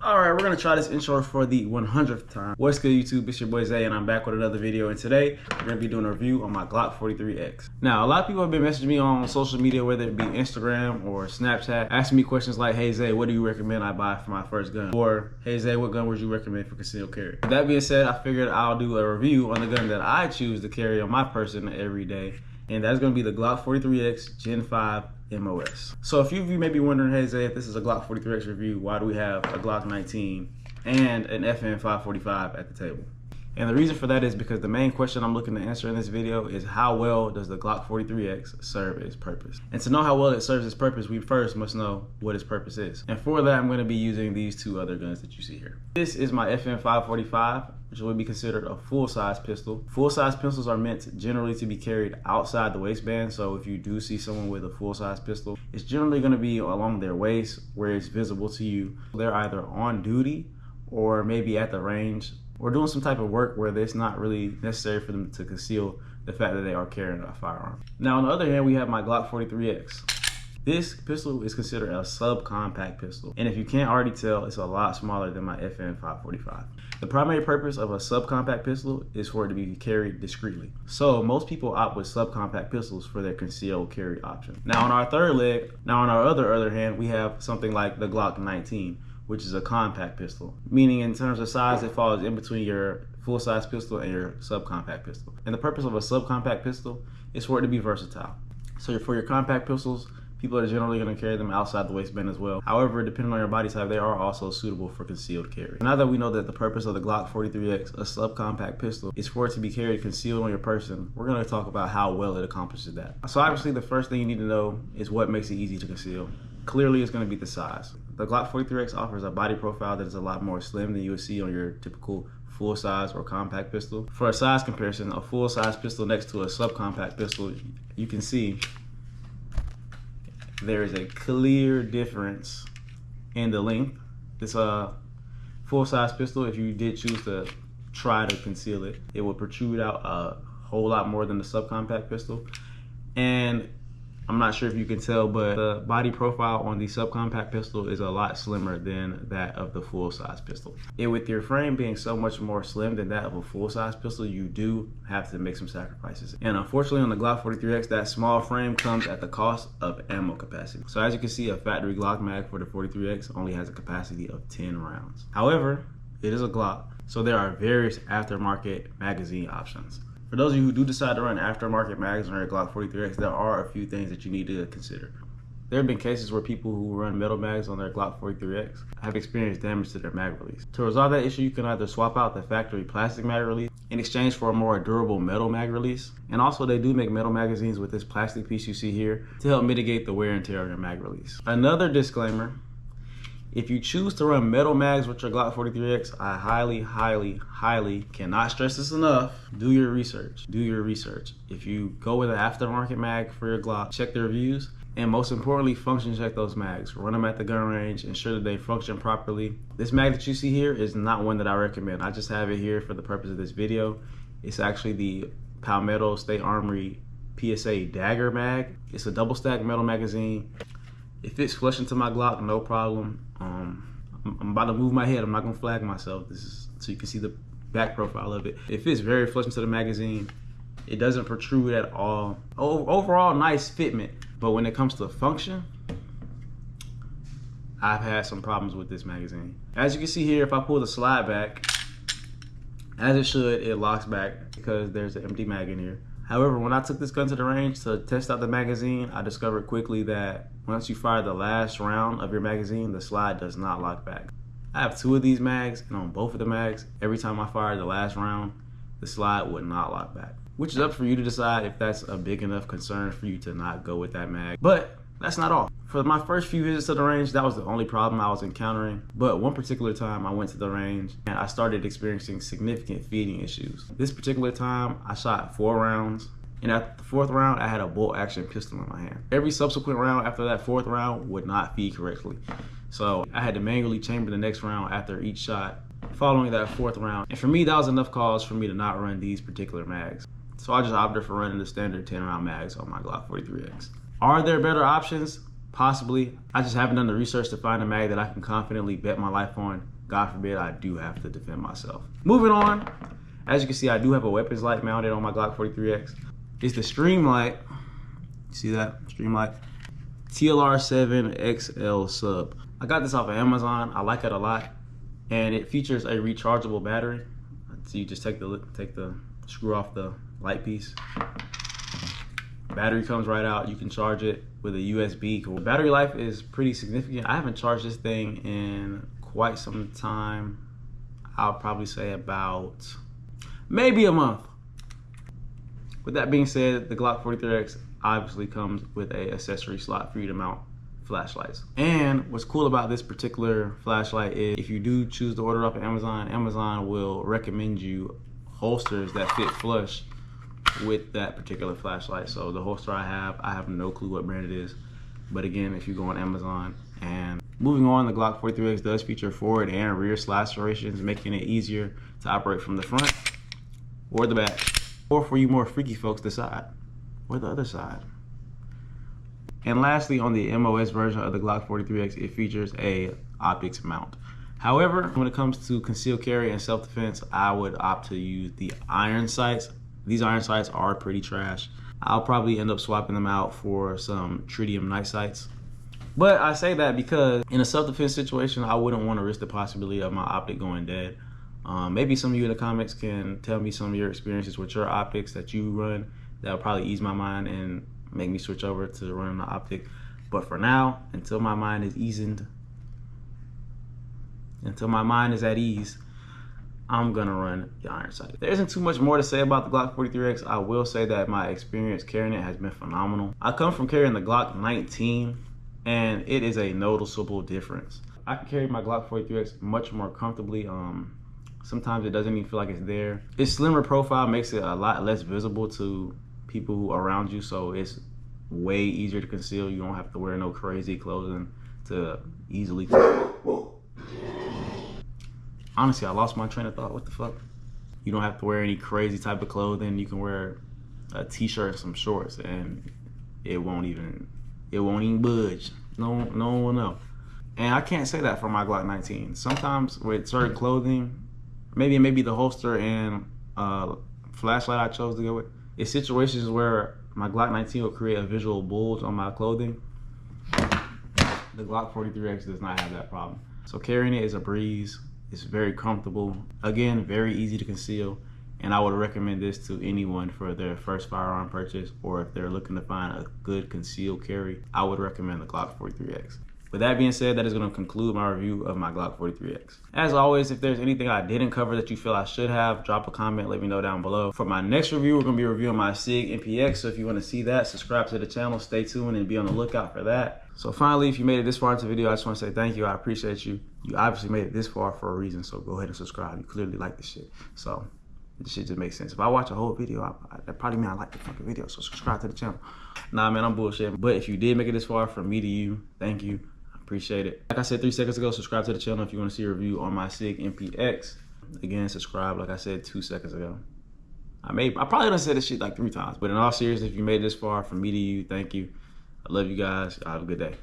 Alright, we're going to try this intro for the 100th time. What's good, YouTube? It's your boy Zay, and I'm back with another video. And today, we're going to be doing a review on my Glock 43X. Now, a lot of people have been messaging me on social media, whether it be Instagram or Snapchat, asking me questions like, hey Zay, what do you recommend I buy for my first gun? Or, hey Zay, what gun would you recommend for concealed carry? With that being said, I figured I'll do a review on the gun that I choose to carry on my person every day. And that's going to be the Glock 43X Gen 5 MOS. So a few of you may be wondering, hey Zay, if this is a Glock 43X review, why do we have a Glock 19 and an FN 545 at the table? And the reason for that is because the main question I'm looking to answer in this video is how well does the Glock 43X serve its purpose? And to know how well it serves its purpose, we first must know what its purpose is. And for that, I'm going to be using these two other guns that you see here. This is my FN 545, which would be considered a full-size pistol. Full-size pistols are meant generally to be carried outside the waistband, so if you do see someone with a full-size pistol, it's generally going to be along their waist where it's visible to you. They're either on duty or maybe at the range or doing some type of work where it's not really necessary for them to conceal the fact that they are carrying a firearm. Now, on the other hand, we have my Glock 43X. This pistol is considered a subcompact pistol, and if you can't already tell, it's a lot smaller than my FN 545. The primary purpose of a subcompact pistol is for it to be carried discreetly. So most people opt with subcompact pistols for their concealed carry option. Now on our other hand, we have something like the Glock 19, which is a compact pistol, meaning in terms of size, it falls in between your full-size pistol and your subcompact pistol. And the purpose of a subcompact pistol is for it to be versatile. So for your compact pistols, people are generally going to carry them outside the waistband as well. However, depending on your body type, they are also suitable for concealed carry. Now that we know that the purpose of the Glock 43X, a subcompact pistol, is for it to be carried concealed on your person, we're going to talk about how well it accomplishes that. So obviously, the first thing you need to know is what makes it easy to conceal. Clearly, it's going to be the size. The Glock 43X offers a body profile that is a lot more slim than you would see on your typical full-size or compact pistol. For a size comparison, a full-size pistol next to a subcompact pistol, you can see there is a clear difference in the length. This full-size pistol, if you did choose to try to conceal it, it would protrude out a whole lot more than the subcompact pistol. And I'm not sure if you can tell, but the body profile on the subcompact pistol is a lot slimmer than that of the full-size pistol. And with your frame being so much more slim than that of a full-size pistol, you do have to make some sacrifices. And unfortunately on the Glock 43X, that small frame comes at the cost of ammo capacity. So as you can see, a factory Glock mag for the 43X only has a capacity of 10 rounds. However, it is a Glock, so there are various aftermarket magazine options. For those of you who do decide to run aftermarket mags on your Glock 43X, there are a few things that you need to consider. There have been cases where people who run metal mags on their Glock 43X have experienced damage to their mag release. To resolve that issue, you can either swap out the factory plastic mag release in exchange for a more durable metal mag release. And also they do make metal magazines with this plastic piece you see here to help mitigate the wear and tear on your mag release. Another disclaimer: if you choose to run metal mags with your Glock 43X, I highly cannot stress this enough. Do your research. Do your research. If you go with an aftermarket mag for your Glock, check the reviews, and most importantly, function check those mags. Run them at the gun range, ensure that they function properly. This mag that you see here is not one that I recommend. I just have it here for the purpose of this video. It's actually the Palmetto State Armory PSA Dagger mag. It's a double stack metal magazine. It fits flush into my Glock, no problem. I'm about to move my head. I'm not gonna flag myself. This is so you can see the back profile of it. It fits very flush into the magazine. It doesn't protrude at all. Overall, nice fitment. But when it comes to function, I've had some problems with this magazine. As you can see here, if I pull the slide back, as it should, it locks back because there's an empty mag in here. However, when I took this gun to the range to test out the magazine, I discovered quickly that once you fire the last round of your magazine, the slide does not lock back. I have two of these mags, and on both of the mags, every time I fired the last round, the slide would not lock back. Which is up for you to decide if that's a big enough concern for you to not go with that mag. But that's not all. For my first few visits to the range, that was the only problem I was encountering. But one particular time I went to the range and I started experiencing significant feeding issues. This particular time, I shot 4 rounds. And at the 4th round, I had a bolt action pistol in my hand. Every subsequent round after that 4th round would not feed correctly. So I had to manually chamber the next round after each shot following that 4th round. And for me, that was enough cause for me to not run these particular mags. So I just opted for running the standard 10 round mags on my Glock 43X. Are there better options? Possibly. I just haven't done the research to find a mag that I can confidently bet my life on God forbid I do have to defend myself. Moving on, as you can see, I do have a weapons light mounted on my Glock 43X. It's the Streamlight. See that? Streamlight. TLR7 XL sub. I got this off of Amazon. I like it a lot, and it features a rechargeable battery. So you just take the screw off the light piece. Battery comes right out. You can charge it with a USB. The battery life is pretty significant. I haven't charged this thing in quite some time. I'll probably say about maybe a month. With that being said, the Glock 43X obviously comes with a accessory slot for you to mount flashlights. And what's cool about this particular flashlight is if you do choose to order it off of Amazon, Amazon will recommend you holsters that fit flush with that particular flashlight. So the holster I have no clue what brand it is. But again, if you go on Amazon. And moving on, the Glock 43X does feature forward and rear slide serrations, making it easier to operate from the front or the back. Or for you more freaky folks, the side or the other side. And lastly, on the MOS version of the Glock 43X, it features a optics mount. However, when it comes to concealed carry and self-defense, I would opt to use the iron sights. These iron sights are pretty trash. I'll probably end up swapping them out for some tritium night sights. But I say that because in a self-defense situation, I wouldn't want to risk the possibility of my optic going dead. Maybe some of you in the comments can tell me some of your experiences with your optics that you run. That'll probably ease my mind and make me switch over to running the optic. But for now, until my mind is eased, until my mind is at ease, I'm gonna run the iron sight. There isn't too much more to say about the Glock 43X. I will say that my experience carrying it has been phenomenal. I come from carrying the Glock 19, and it is a noticeable difference. I can carry my Glock 43X much more comfortably. Sometimes it doesn't even feel like it's there. Its slimmer profile makes it a lot less visible to people who are around you, so it's way easier to conceal. You don't have to wear no crazy clothing to easily. Honestly, I lost my train of thought. What the fuck? You don't have to wear any crazy type of clothing. You can wear a t-shirt and some shorts, and it won't even budge. No one will know. And I can't say that for my Glock 19. Sometimes with certain clothing, maybe the holster and flashlight I chose to go with, it's situations where my Glock 19 will create a visual bulge on my clothing. The Glock 43X does not have that problem. So carrying it is a breeze. It's very comfortable. Again, very easy to conceal. And I would recommend this to anyone for their first firearm purchase, or if they're looking to find a good concealed carry, I would recommend the Glock 43X. With that being said, that is going to conclude my review of my Glock 43X. As always, if there's anything I didn't cover that you feel I should have, drop a comment, let me know down below. For my next review, we're going to be reviewing my SIG MPX, so if you want to see that, subscribe to the channel, stay tuned, and be on the lookout for that. So finally, if you made it this far into the video, I just want to say thank you. I appreciate you. You obviously made it this far for a reason, so go ahead and subscribe. You clearly like this shit. So this shit just makes sense. If I watch a whole video, that probably means I like the fucking video, so subscribe to the channel. Nah, man, I'm bullshitting. But if you did make it this far, from me to you, thank you. Appreciate it. Like I said 3 seconds ago, subscribe to the channel if you want to see a review on my SIG MPX. Again, subscribe like I said 2 seconds ago. I probably done said this shit like 3 times, but in all seriousness, if you made it this far, from me to you, thank you. I love you guys. Have a good day.